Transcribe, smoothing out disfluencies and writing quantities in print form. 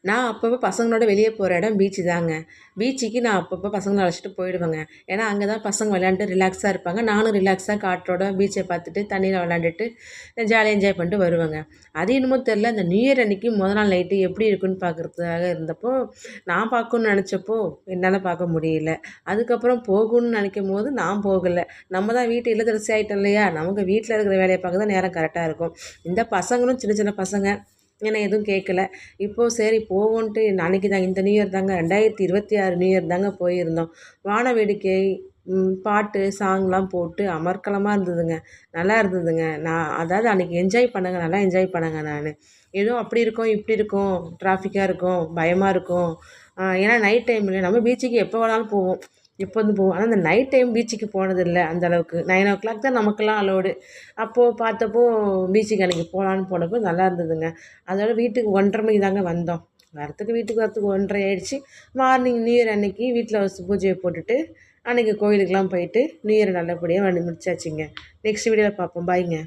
நான் அப்பப்போ பசங்களோட வெளியே போகிற இடம் பீச்சு தாங்க. பீச்சுக்கு நான் அப்பப்போ பசங்கள அழைச்சிட்டு போயிடுவேங்க. ஏன்னா, அங்கே தான் பசங்க விளையாண்டுட்டு ரிலாக்ஸாக இருப்பாங்க. நானும் ரிலாக்ஸாக காற்றோட பீச்சை பார்த்துட்டு, தண்ணியில் விளையாண்டுட்டு, ஜாலியாக என்ஜாய் பண்ணிட்டு வருவேங்க. அது என்னமோ தெரில, அந்த நியூ இயர் அன்னைக்கு மொதல் நாள் நைட்டு எப்படி இருக்குன்னு பார்க்குறதுக்காக இருந்தப்போ, நான் பார்க்கணும்னு நெனச்சப்போ, என்னால் பார்க்க முடியல. அதுக்கப்புறம் போகணும்னு நெனைக்கும்போது நான் போகல. நம்ம தான் வீட்டு இல்லத்தரசி ஆயிட்டோம் இல்லையா? நமக்கு வீட்ல இருக்கிற வேலைய பார்க்க தான் நேரம் கரெக்ட்டா இருக்கும். இந்த பசங்களும் சின்ன சின்ன பசங்க. என்ன எதுவும் கேட்கல. இப்போ சரி போவோன்ட்டு அன்னைக்கு தான் இந்த நியூ இயர் தாங்க 2026 நியூ இயர் தாங்க போயிருந்தோம். வான வேடிக்கை, பாட்டு, சாங்லாம் போட்டு அமர்க்களமா இருந்ததுங்க. நல்லா இருந்ததுங்க. நான் அதாவது அன்னைக்கு என்ஜாய் பண்ணேங்க. நல்லா என்ஜாய் பண்ணேங்க நானு. ஏதோ அப்படி இருக்கும், இப்படி இருக்கும், டிராஃபிக்கா இருக்கும், பயமா இருக்கும். ஏன்னா நைட் டைம்ல நம்ம பீச்சுக்கு எப்போ வேணாலும் போவோம். எப்போதும் போவோம். ஆனா, அந்த நைட் டைம் பீச்சுக்கு போனதில்ல அந்த அளவுக்கு. 9:00 தான் நமக்கெல்லாம் அலோடு. அப்போ பார்த்தப்போ பீச்சுக்கு அன்னைக்கு போலான்னு போனப்போ நல்லா இருந்ததுங்க. அதோட வீட்டுக்கு 1:30 மணிக்கு தாங்க வந்தோம். வீட்டுக்கு வரத்துக்கு 1:30 ஆயிடுச்சு. மார்னிங் நியூ இயர் அன்னைக்கு வீட்ல பூஜைய போட்டுட்டு, அன்னைக்கு கோயிலுக்குலாம் போயிட்டு, நியூ இயர் நல்லபடியா முடிச்சாச்சுங்க. நெக்ஸ்ட் வீடியோல பார்ப்போம். பாய்ங்க.